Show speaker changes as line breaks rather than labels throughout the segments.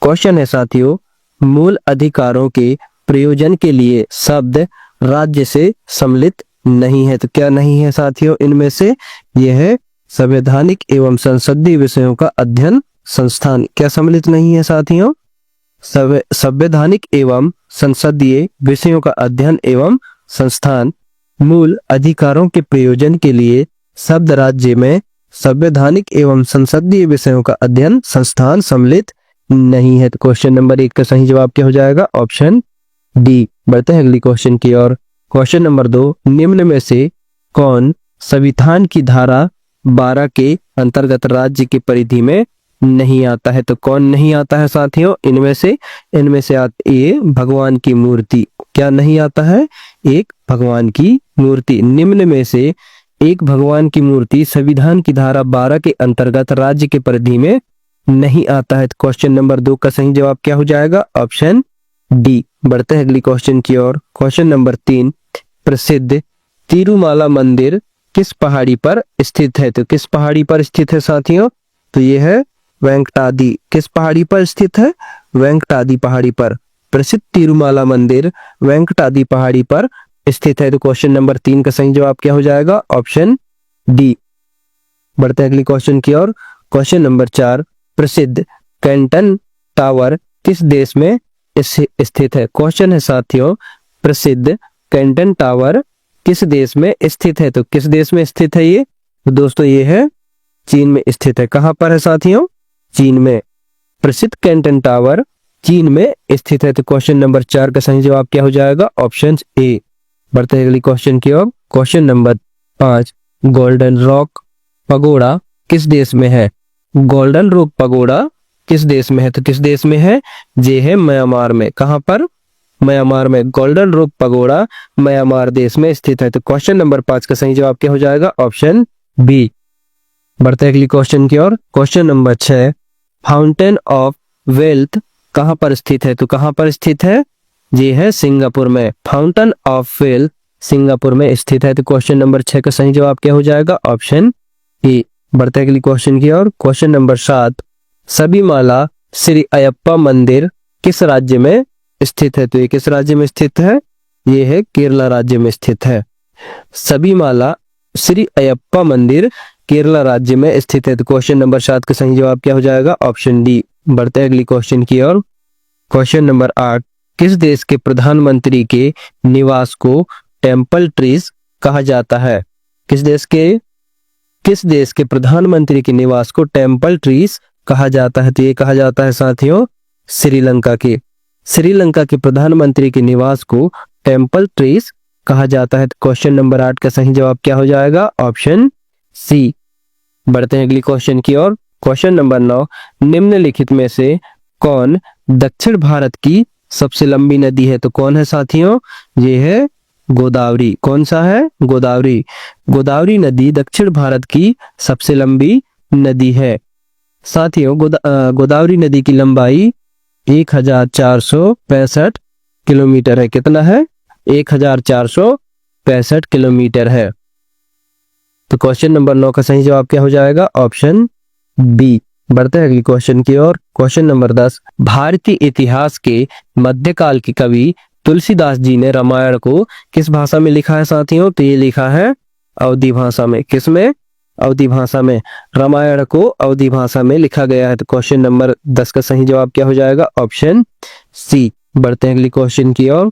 Question है साथियों, मूल अधिकारों के प्रयोजन के लिए शब्द राज्य से सम्मिलित नहीं है। तो क्या नहीं है साथियों इनमें से? यह है संवैधानिक एवं संसदीय विषयों का अध्ययन संस्थान। क्या सम्मिलित नहीं है साथियों? संवैधानिक एवं संसदीय विषयों का अध्ययन एवं संस्थान। मूल अधिकारों के प्रयोजन के लिए शब्द राज्य में संवैधानिक एवं संसदीय विषयों का अध्ययन संस्थान सम्मिलित नहीं है। तो क्वेश्चन नंबर 1 का सही जवाब क्या हो जाएगा? Option D. बढ़ते हैं अगली क्वेश्चन की ओर। क्वेश्चन नंबर 2, निम्न में से कौन संविधान की धारा 12 के अंतर्गत राज्य की परिधि में नहीं आता है? तो कौन नहीं आता है साथियों इनमें से? ये भगवान की मूर्ति। क्या नहीं आता है? एक भगवान की मूर्ति। निम्न में से एक भगवान की मूर्ति संविधान की धारा 12 के अंतर्गत राज्य के परिधि में नहीं आता है। तो क्वेश्चन नंबर 2 का सही जवाब क्या हो जाएगा? Option D. बढ़ते हैं अगली क्वेश्चन की ओर। क्वेश्चन नंबर 3, प्रसिद्ध तिरुमाला मंदिर किस पहाड़ी पर स्थित है? तो किस पहाड़ी पर स्थित है साथियों? तो ये है वेंकटाद्रि। किस पहाड़ी पर स्थित है? वेंकटाद्रि पहाड़ी पर। प्रसिद्ध तिरुमाला मंदिर वेंकटाद्रि पहाड़ी पर स्थित है। तो क्वेश्चन नंबर 3 का सही जवाब क्या हो जाएगा? Option D. बढ़ते हैं अगली क्वेश्चन की ओर। क्वेश्चन नंबर 4, प्रसिद्ध कैंटन टावर किस देश में स्थित है? क्वेश्चन है साथियों, प्रसिद्ध कैंटन टावर किस देश में स्थित है? तो किस देश में स्थित है ये? तो दोस्तों ये है चीन में स्थित है। कहां पर है साथियों? चीन में। प्रसिद्ध कैंटन टावर चीन में स्थित है। तो क्वेश्चन नंबर 4 का सही जवाब क्या हो जाएगा? Option A. बढ़ते हैं अगली क्वेश्चन की ओर। Question number 5, golden rock pagoda किस देश में है? गोल्डन रॉक पगोड़ा किस देश में है? तो किस देश में है? ये है म्यांमार में। कहां पर? म्यांमार में। गोल्डन रॉक पगोड़ा म्यांमार देश में स्थित है। तो क्वेश्चन नंबर 5 का सही जवाब क्या हो जाएगा? Option B. बढ़ते हैं अगली क्वेश्चन की ओर। Question number 6, fountain of wealth कहां पर स्थित है? तो कहां पर स्थित है? ये है सिंगापुर में। फाउंटेन ऑफ वेल्थ सिंगापुर में स्थित है। तो क्वेश्चन नंबर 6 का सही जवाब क्या हो जाएगा? Option A. बढ़ते हैं अगली क्वेश्चन की ओर। क्वेश्चन नंबर 7, सबरीमाला श्री अयप्पा मंदिर किस राज्य में स्थित है? तो ये किस राज्य में स्थित है? ये है केरला राज्य में स्थित है। सबरीमाला श्री अयप्पा मंदिर केरला राज्य में स्थित है। तो क्वेश्चन नंबर 7 का सही जवाब क्या हो जाएगा? Option D. बढ़ते हैं अगली क्वेश्चन की ओर। क्वेश्चन नंबर 8, किस देश के प्रधानमंत्री के निवास को टेम्पल ट्रीज कहा जाता है? किस देश के प्रधानमंत्री के निवास को टेम्पल ट्रीज कहा जाता है? तो ये कहा जाता है साथियों श्रीलंका के प्रधानमंत्री के निवास को टेम्पल ट्रीज कहा जाता है। तो क्वेश्चन नंबर 8 का सही जवाब क्या हो जाएगा? Option C. बढ़ते हैं अगली क्वेश्चन की ओर। क्वेश्चन नंबर 9, निम्नलिखित में से कौन दक्षिण भारत की सबसे लंबी नदी है? तो कौन है साथियों? ये है गोदावरी। कौन सा है? गोदावरी। गोदावरी नदी दक्षिण भारत की सबसे लंबी नदी है। साथियों गोदावरी नदी की लंबाई 1465 किलोमीटर है। कितना है? 1465 किलोमीटर है। तो क्वेश्चन नंबर 9 का सही जवाब क्या हो जाएगा? Option B. बढ़ते हैं अगली क्वेश्चन की ओर। क्वेश्चन नंबर 10, भारतीय इतिहास के मध्यकाल के कवि तुलसीदास जी ने रामायण को किस भाषा में लिखा है साथियों? तो ये लिखा है अवधी भाषा में। किसमें? अवधी भाषा में। रामायण को अवधी भाषा में लिखा गया है। तो क्वेश्चन नंबर 10 का सही जवाब क्या हो जाएगा? Option C. बढ़ते हैं अगली क्वेश्चन की ओर।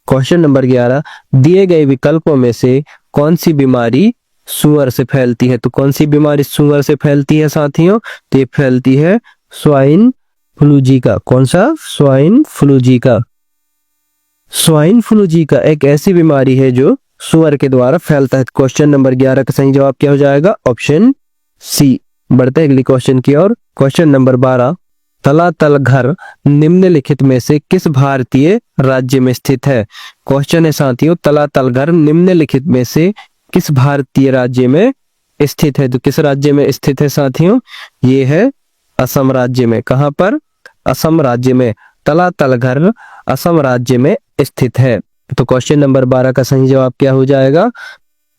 क्वेश्चन नंबर 11, दिए गए विकल्पों में से कौन सी बीमारी सुअर से फैलती है? तो कौन सी बीमारी सुअर से फैलती है साथियों? तो ये फैलती है स्वाइन फ्लू जी का। कौन सा? स्वाइन फ्लू जी का। स्वाइन फ्लू जी का एक ऐसी बीमारी है जो सुअर के द्वारा फैलता है। क्वेश्चन नंबर 11 का सही जवाब क्या हो जाएगा? Option C. बढ़ते हैं अगली क्वेश्चन की ओर। क्वेश्चन नंबर 12, तलातल घर निम्नलिखित में से किस भारतीय राज्य में स्थित है? क्वेश्चन है साथियों, तलातल घर निम्नलिखित में से किस भारतीय राज्य में स्थित है? तो किस राज्य में स्थित है साथियों? ये है असम राज्य में। कहां पर? असम राज्य में। तलातल घर असम राज्य में स्थित है। तो क्वेश्चन नंबर 12 का सही जवाब क्या हो जाएगा?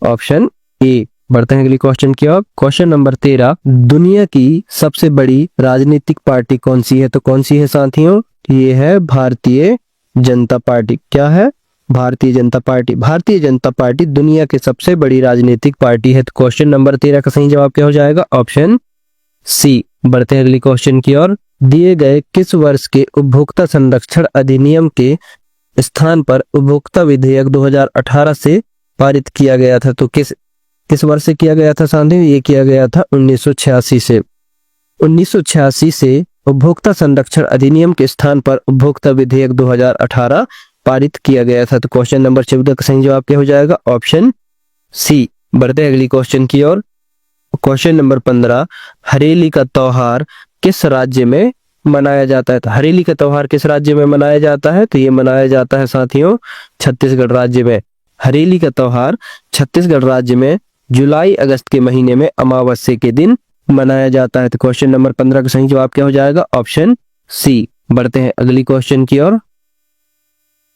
Option A. बढ़ते हैं अगली क्वेश्चन की ओर। क्वेश्चन नंबर 13, दुनिया की सबसे बड़ी राजनीतिक पार्टी कौन सी है? तो कौन सी है साथियों? ये है भारतीय जनता पार्टी। क्या है? भारतीय जनता पार्टी। भारतीय जनता पार्टी दुनिया की सबसे बड़ी राजनीतिक पार्टी है। तो क्वेश्चन नंबर 13 का सही जवाब क्या हो जाएगा? Option C. बढ़ते हैं अगली क्वेश्चन की ओर। दिए गए किस वर्ष के उपभोक्ता संरक्षण अधिनियम के स्थान पर उपभोक्ता विधेयक 2018 से पारित किया गया था? तो किस वर्ष से किया गया था साथियों? ये किया गया था 1986 से। 1986 से उपभोक्ता संरक्षण अधिनियम के स्थान पर उपभोक्ता विधेयक 2018 पारित किया गया था। तो क्वेश्चन नंबर 14 का सही जवाब क्या हो जाएगा? Option C. बढ़ते हैं अगली क्वेश्चन की ओर। क्वेश्चन नंबर 15, हरेली का त्योहार किस राज्य में मनाया जाता है? तो हरेली का त्योहार किस राज्य में मनाया जाता है? तो ये मनाया जाता है साथियों छत्तीसगढ़ राज्य में। हरेली का त्योहार छत्तीसगढ़ राज्य में जुलाई अगस्त के महीने में अमावस्या के दिन मनाया जाता है। तो क्वेश्चन नंबर 15 का सही जवाब क्या हो जाएगा? Option C. बढ़ते हैं अगली क्वेश्चन की ओर।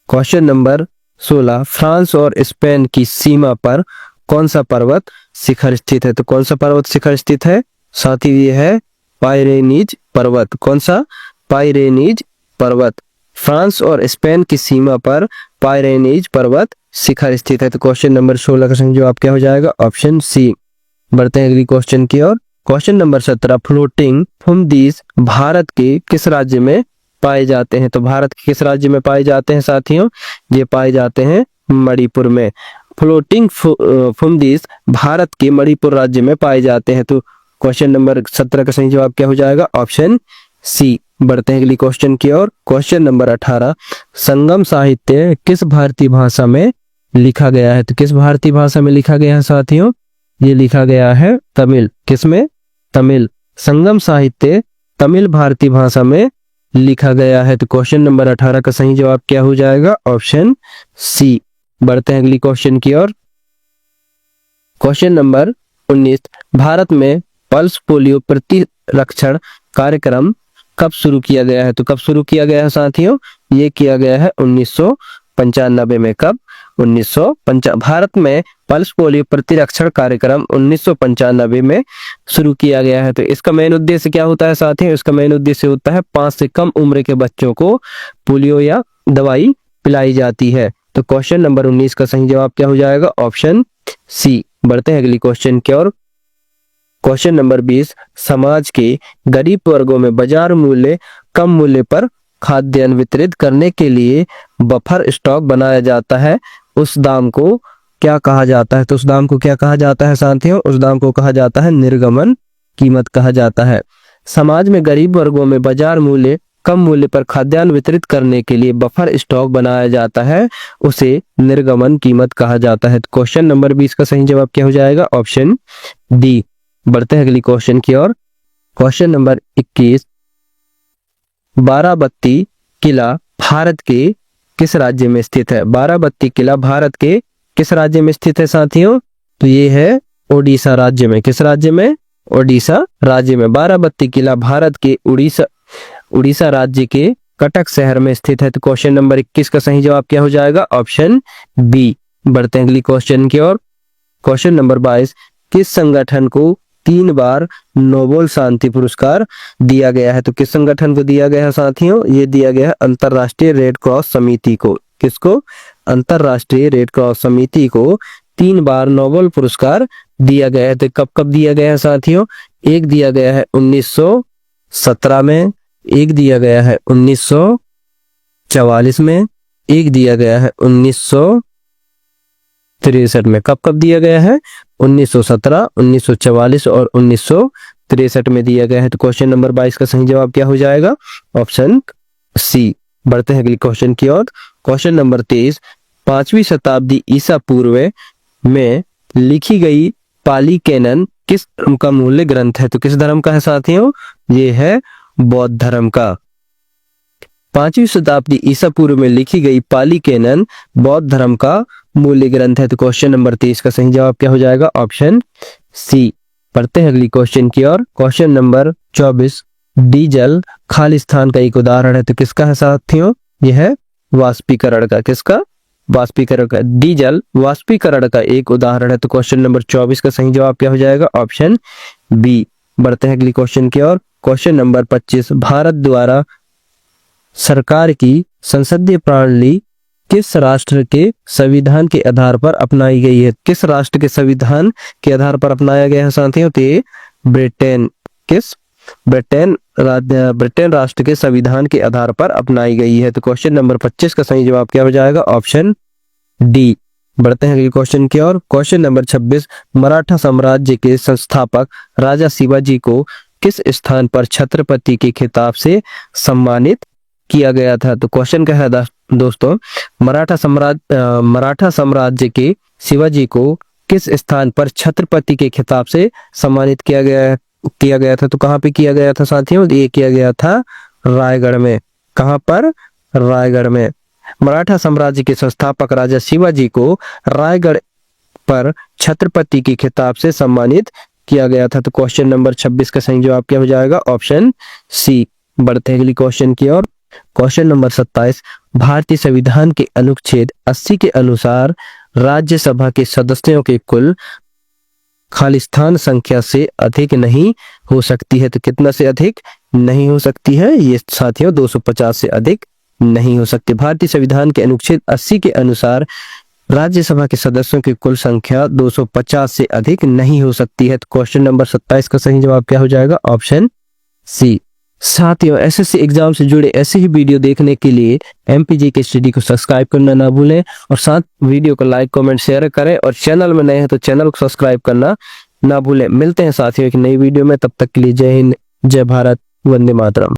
क्वेश्चन नंबर 16, फ्रांस और स्पेन की सीमा पर कौन सा पर्वत शिखर स्थित है? तो कौन सा पर्वत शिखर स्थित है साथी? ये है पाइरेनीज पर्वत। कौन सा? पाइरेनीज पर्वत। फ्रांस और स्पेन की सीमा पर पाइरेनीज पर्वत शिखर स्थित है। तो क्वेश्चन नंबर 16 का सही जवाब क्या हो जाएगा? Option C. बढ़ते हैं अगली क्वेश्चन की ओर। Question number 17, floating phumdis Bharat के किस राज्य में पाए जाते हैं? तो भारत के किस राज्य में पाए जाते हैं साथियों? ये पाए जाते हैं मणिपुर में। फ्लोटिंग फुमदीस भारत के मणिपुर राज्य में पाए जाते हैं। तो क्वेश्चन नंबर 17 का सही जवाब क्या हो जाएगा? Option C. बढ़ते हैं अगली क्वेश्चन की ओर। क्वेश्चन नंबर 18, संगम साहित्य किस भारतीय भाषा में लिखा गया है? तो किस भारतीय भाषा में लिखा गया है साथियों? ये लिखा गया है तमिल। किसमें? तमिल। संगम साहित्य तमिल भारतीय भाषा में लिखा गया है। तो क्वेश्चन नंबर 18 का सही जवाब क्या हो जाएगा? Option C. बढ़ते हैं अगली क्वेश्चन की ओर। क्वेश्चन नंबर 19, भारत में पल्स पोलियो प्रतिरक्षण कार्यक्रम कब शुरू किया गया है? तो कब शुरू किया गया है साथियों? ये किया गया है 1995 में। कब? 1995। भारत में पल्स पोलियो प्रतिरक्षण कार्यक्रम 1995 में शुरू किया गया है। तो इसका मेन उद्देश्य क्या होता है साथियों? इसका मेन उद्देश्य होता है 5 से कम उम्र के बच्चों को पोलियो या दवाई पिलाई जाती है। तो क्वेश्चन नंबर 19 का सही जवाब क्या हो जाएगा? Option C. बढ़ते हैं अगली क्वेश्चन की ओर। क्वेश्चन नंबर 20, समाज के गरीब वर्गों में बाजार मूल्य कम मूल्य पर खाद्यान्न वितरित करने के लिए बफर स्टॉक बनाया जाता है। उस दाम को क्या कहा जाता है? तो उस दाम को क्या कहा जाता है साथियों? उस दाम को कहा जाता है निर्गमन कीमत कहा जाता है। समाज में गरीब वर्गों में बाजार मूल्य कम मूल्य पर खाद्यान्न वितरित करने के लिए बफर स्टॉक बनाया जाता है, उसे निर्गमन कीमत कहा जाता है। क्वेश्चन नंबर 20 का सही जवाब क्या हो जाएगा? Option D. बढ़ते हैं अगली क्वेश्चन की ओर। क्वेश्चन नंबर 21, बाराबत्ती किला भारत के किस राज्य में स्थित है? बाराबत्ती किला भारत के किस राज्य में स्थित है साथियों? तो ये है ओडिशा राज्य में। किस राज्य में? ओडिशा राज्य में। बाराबत्ती किला भारत के उड़ीसा राज्य के कटक शहर में स्थित है। तो क्वेश्चन नंबर 21 का सही जवाब क्या हो जाएगा? Option B. बढ़ते हैं अगली क्वेश्चन की ओर। क्वेश्चन नंबर 22, किस संगठन को 3 बार नोबेल शांति पुरस्कार दिया गया है? तो किस संगठन को दिया गया है साथियों? ये दिया गया है अंतरराष्ट्रीय रेड क्रॉस समिति को। किसको? अंतरराष्ट्रीय रेड क्रॉस समिति को 3 बार नोबेल पुरस्कार दिया गया है। तो कब कब दिया गया है साथियों? एक दिया गया है 1917 में, एक दिया गया है 1944 में, एक दिया गया है 1963 में। कब कब दिया गया है? 1917, 1944 और 1963 में दिया गया है। तो क्वेश्चन नंबर 22 का सही जवाब क्या हो जाएगा? Option C. बढ़ते हैं अगली क्वेश्चन की ओर। क्वेश्चन नंबर 23, 5वीं शताब्दी ईसा पूर्व में लिखी गई पाली कैनन किस धर्म का मूल्य ग्रंथ है? तो किस धर्म का है साथियों? ये है बौद्ध धर्म का। 5वीं शताब्दी ईसा पूर्व में लिखी गई पाली कैनन बौद्ध धर्म का मूल्य ग्रंथ है। तो क्वेश्चन नंबर 23 का सही जवाब क्या हो जाएगा? Option C. पढ़ते हैं अगली क्वेश्चन की ओर। क्वेश्चन नंबर 24, डीजल खालिस्तान का एक उदाहरण है। तो किसका है साथियों? यह है वाष्पीकरण का। किसका? वाष्पीकरण का, डीजल वाष्पीकरण का एक उदाहरण है। तो क्वेश्चन नंबर 24 का सही जवाब क्या हो जाएगा? Option B. बढ़ते हैं अगली क्वेश्चन की ओर। क्वेश्चन नंबर 25, भारत द्वारा सरकार की संसदीय प्रणाली किस राष्ट्र के संविधान के आधार पर अपनाई गई है? किस राष्ट्र के संविधान के आधार पर अपनाया गया है साथियों? तो ये ब्रिटेन, किस ब्रिटेन राष्ट्र के संविधान के आधार पर अपनाई गई है। तो क्वेश्चन नंबर 25 का सही जवाब क्या हो जाएगा? Option D. बढ़ते हैं अगले क्वेश्चन की ओर। क्वेश्चन नंबर 26, मराठा साम्राज्य के संस्थापक राजा शिवाजी को किस स्थान पर छत्रपति के खिताब से सम्मानित किया गया था? तो क्वेश्चन क्या है दोस्तों, मराठा साम्राज्य के शिवाजी को किस स्थान पर छत्रपति के खिताब से सम्मानित किया गया था? तो कहाँ पे किया गया था साथियों? ये किया गया था रायगढ़ में। कहाँ पर? रायगढ़ में। मराठा साम्राज्य के संस्थापक राजा शिवाजी को रायगढ़ पर छत्रपति के खिताब से सम्मानित किया गया था। तो क्वेश्चन नंबर 26 का सही जवाब क्या हो जाएगा? Option C. बढ़ते हैं अगली क्वेश्चन की ओर। क्वेश्चन नंबर 27, भारतीय संविधान के अनुच्छेद 80 के अनुसार राज्यसभा के सदस्यों के कुल खालिस्तान संख्या से अधिक नहीं हो सकती है। तो कितना से अधिक नहीं हो सकती है? ये साथियों 250 से अधिक नहीं हो सकती। भारतीय संविधान के अनुच्छेद 80 के अनुसार राज्यसभा के सदस्यों की कुल संख्या 250 से अधिक नहीं हो सकती है। तो क्वेश्चन नंबर 27 का सही जवाब क्या हो जाएगा? Option C. साथियों एसएससी एग्जाम से जुड़े ऐसे ही वीडियो देखने के लिए एमपीजी के स्टडी को सब्सक्राइब करना ना भूलें और साथ वीडियो को लाइक कमेंट शेयर करें और चैनल में नए हैं तो चैनल को सब्सक्राइब करना ना भूलें। मिलते हैं साथियों एक नई वीडियो में, तब तक के लिए जय हिंद, जय भारत, वंदे मातरम।